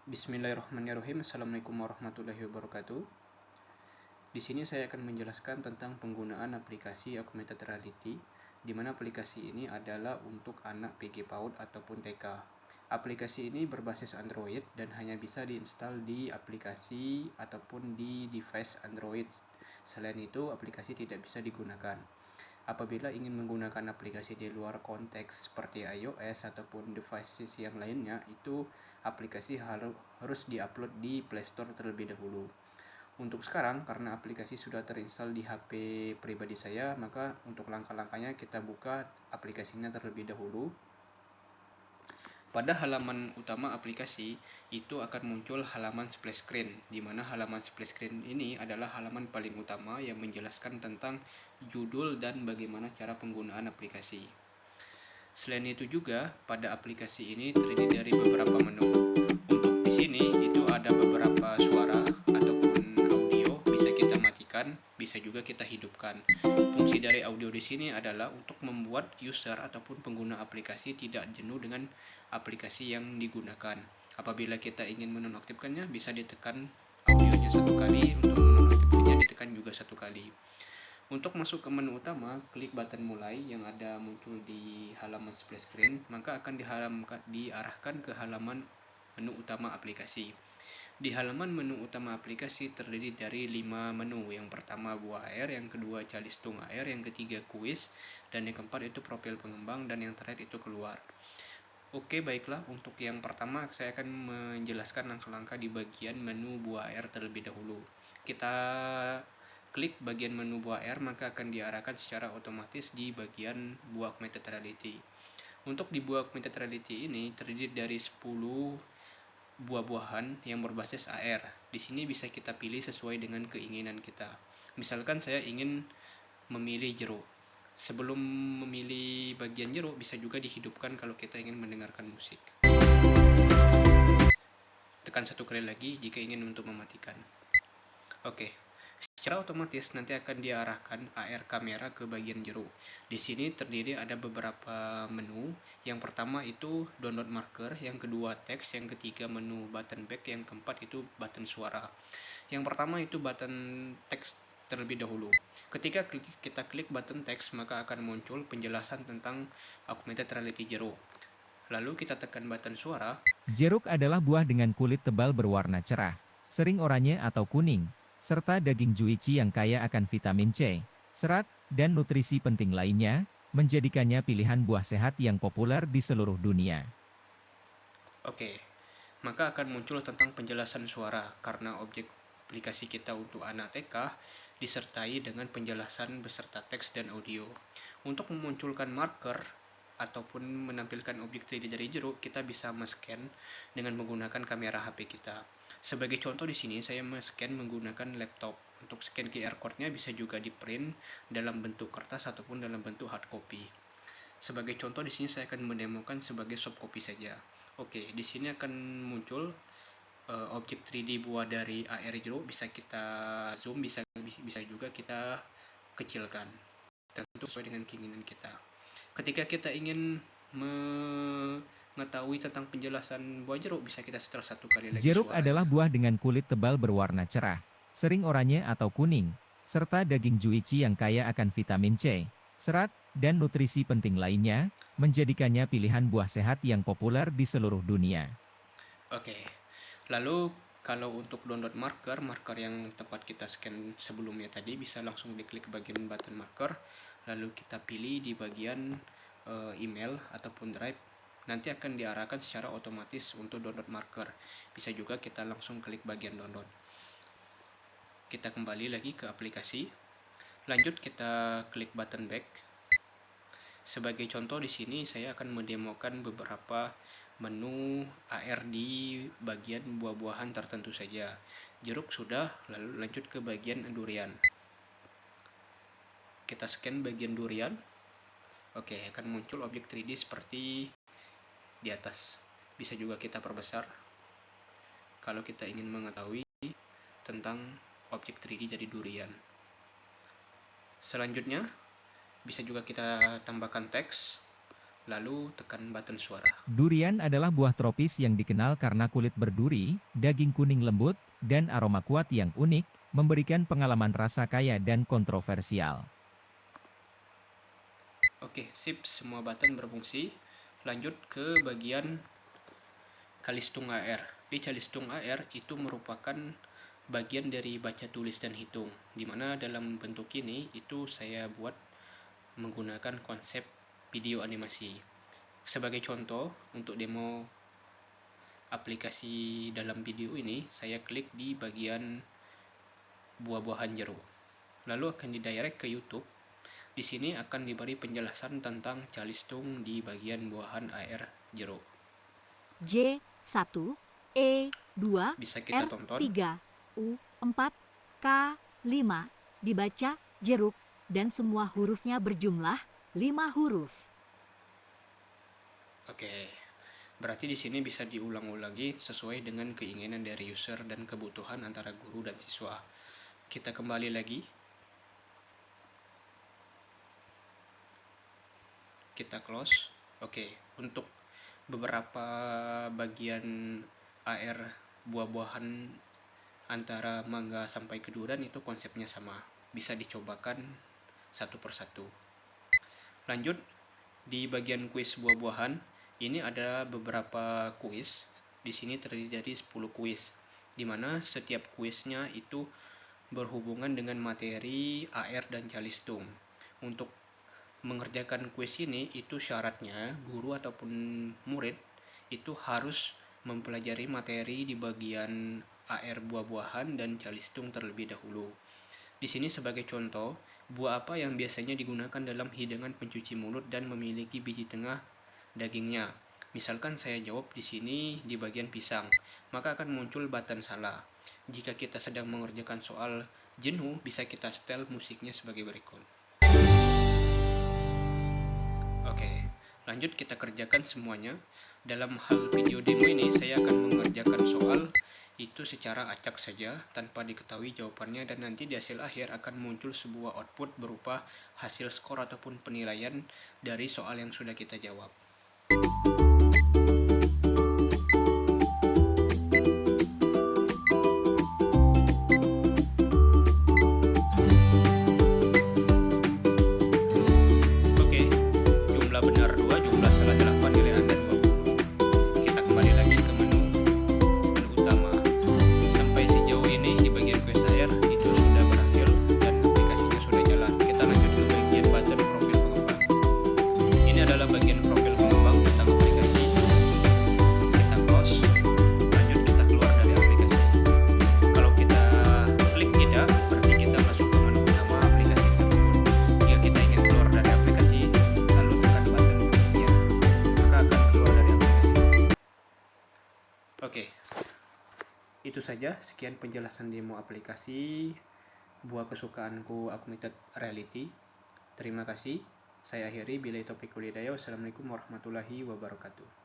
Bismillahirrahmanirrahim. Assalamualaikum warahmatullahi wabarakatuh. Di sini saya akan menjelaskan tentang penggunaan aplikasi Augmented Reality, di mana aplikasi ini adalah untuk anak PG PAUD ataupun TK. Aplikasi ini berbasis Android dan hanya bisa diinstal di aplikasi ataupun di device Android. Selain itu, aplikasi tidak bisa digunakan. Apabila ingin menggunakan aplikasi di luar konteks seperti iOS ataupun devices yang lainnya, itu aplikasi harus diupload di Play Store terlebih dahulu. Untuk sekarang, karena aplikasi sudah terinstall di HP pribadi saya, maka untuk langkah-langkahnya kita buka aplikasinya terlebih dahulu. Pada halaman utama aplikasi, itu akan muncul halaman splash screen, di mana halaman splash screen ini adalah halaman paling utama yang menjelaskan tentang judul dan bagaimana cara penggunaan aplikasi. Selain itu juga, pada aplikasi ini terdiri dari beberapa menu. Untuk di sini, itu ada beberapa suara ataupun audio, bisa kita matikan, bisa juga kita hidupkan. Fungsi dari audio di sini adalah untuk membuat user ataupun pengguna aplikasi tidak jenuh dengan aplikasi yang digunakan. Apabila kita ingin menonaktifkannya, bisa ditekan audionya satu kali, untuk menonaktifkannya ditekan juga satu kali. Untuk masuk ke menu utama, klik button mulai yang ada muncul di halaman splash screen, maka akan diarahkan ke halaman menu utama aplikasi. Di halaman menu utama aplikasi terdiri dari 5 menu. Yang pertama buah air, yang kedua calistung air, yang ketiga kuis, dan yang keempat itu profil pengembang, dan yang terakhir itu keluar. Oke, baiklah. Untuk yang pertama, saya akan menjelaskan langkah-langkah di bagian menu buah air terlebih dahulu. Kita klik bagian menu buah air, maka akan diarahkan secara otomatis di bagian buah augmented reality. Untuk di buah augmented reality ini terdiri dari 10 buah-buahan yang berbasis AR. Di sini bisa kita pilih sesuai dengan keinginan kita. Misalkan saya ingin memilih jeruk. Sebelum memilih bagian jeruk, bisa juga dihidupkan kalau kita ingin mendengarkan musik. Tekan satu kali lagi jika ingin untuk mematikan. Oke. Secara otomatis nanti akan diarahkan AR kamera ke bagian jeruk. Di sini terdiri ada beberapa menu. Yang pertama itu download marker, yang kedua teks, yang ketiga menu button back, yang keempat itu button suara. Yang pertama itu button teks terlebih dahulu. Ketika kita klik button teks, maka akan muncul penjelasan tentang augmented reality jeruk. Lalu kita tekan button suara. Jeruk adalah buah dengan kulit tebal berwarna cerah, sering oranye atau kuning, serta daging juicy yang kaya akan vitamin C, serat, dan nutrisi penting lainnya, menjadikannya pilihan buah sehat yang populer di seluruh dunia. Oke, maka akan muncul tentang penjelasan suara karena objek aplikasi kita untuk anak TK disertai dengan penjelasan beserta teks dan audio. Untuk memunculkan marker ataupun menampilkan objek 3D dari jeruk, kita bisa men-scan dengan menggunakan kamera HP kita. Sebagai contoh di sini saya men-scan menggunakan laptop. Untuk scan QR code-nya bisa juga di-print dalam bentuk kertas ataupun dalam bentuk hard copy. Sebagai contoh di sini saya akan mendemokan sebagai soft copy saja. Oke, di sini akan muncul objek 3D buah dari AR jeruk, bisa kita zoom, bisa juga kita kecilkan. Tentu sesuai dengan keinginan kita. Ketika kita ingin mengetahui tentang penjelasan buah jeruk, bisa kita setel satu kali lagi Jeruk adalah suaranya. buah dengan kulit tebal berwarna cerah, sering oranye atau kuning, serta daging juicy yang kaya akan vitamin C, serat, dan nutrisi penting lainnya, menjadikannya pilihan buah sehat yang populer di seluruh dunia. Oke, lalu kalau untuk download marker yang tempat kita scan sebelumnya tadi, bisa langsung diklik bagian button marker, lalu kita pilih di bagian email ataupun drive, nanti akan diarahkan secara otomatis untuk download marker. Bisa juga kita langsung klik bagian download. Kita kembali lagi ke aplikasi, lanjut kita klik button back. Sebagai contoh di sini saya akan mendemokan beberapa menu AR di bagian buah-buahan tertentu saja. Jeruk sudah, lalu lanjut ke bagian durian. Kita scan bagian durian. Oke, akan muncul objek 3D seperti di atas. Bisa juga kita perbesar kalau kita ingin mengetahui tentang objek 3D dari durian. Selanjutnya, bisa juga kita tambahkan teks. lalu tekan button suara. Durian adalah buah tropis yang dikenal karena kulit berduri, daging kuning lembut, dan aroma kuat yang unik, memberikan pengalaman rasa kaya dan kontroversial. Oke, sip, semua button berfungsi. Lanjut ke bagian Kalistung AR. Di Kalistung AR itu merupakan bagian dari baca tulis dan hitung, dimana dalam bentuk ini itu saya buat menggunakan konsep video animasi. Sebagai contoh, untuk demo aplikasi dalam video ini, saya klik di bagian buah-buahan jeruk. Lalu akan didirect ke YouTube. Di sini akan diberi penjelasan tentang calistung di bagian buahan AR jeruk. J1, E2, Bisa kita tonton. R3, U4, K5, dibaca jeruk, dan semua hurufnya berjumlah 5 huruf. Oke, berarti di sini bisa diulang-ulangi sesuai dengan keinginan dari user dan kebutuhan antara guru dan siswa. Kita kembali lagi. Kita close. Oke, untuk beberapa bagian AR buah-buahan antara mangga sampai ke durian itu konsepnya sama. Bisa dicobakan satu persatu. Lanjut, di bagian kuis buah-buahan, ini ada beberapa kuis. Di sini terdiri dari 10 kuis, di mana setiap kuisnya itu berhubungan dengan materi AR dan calistung. Untuk mengerjakan kuis ini itu syaratnya guru ataupun murid itu harus mempelajari materi di bagian AR buah-buahan dan calistung terlebih dahulu. Di sini sebagai contoh, buah apa yang biasanya digunakan dalam hidangan pencuci mulut dan memiliki biji tengah dagingnya? Misalkan saya jawab di sini di bagian pisang, maka akan muncul button salah. Jika kita sedang mengerjakan soal jenuh, bisa kita setel musiknya sebagai berikut. Oke, lanjut kita kerjakan semuanya. Dalam hal video demo ini, saya akan mengerjakan soal itu secara acak saja tanpa diketahui jawabannya, dan nanti di hasil akhir akan muncul sebuah output berupa hasil skor ataupun penilaian dari soal yang sudah kita jawab. Oke, jumlah benar 2, jumlah salah 8, nilai Anda 20. Kita kembali lagi ke menu utama. Sampai sejauh ini di bagian quest AR itu sudah berhasil dan aplikasinya sudah jalan. Kita lanjut ke bagian button profil pengembang. Ini adalah bagian profil pengembang tentang aplikasi. Kita close. Lanjut kita keluar dari aplikasi. Kalau kita klik tidak, berarti kita masuk ke menu utama aplikasi tersebut. Jika kita ingin keluar dari aplikasi, lalu tekan button kuncinya, maka akan keluar dari aplikasi. Oke. Itu saja, sekian penjelasan demo aplikasi buah kesukaanku Augmented Reality. Terima kasih. Saya akhiri, billahi taufiq wal hidayah. Wassalamualaikum warahmatullahi wabarakatuh.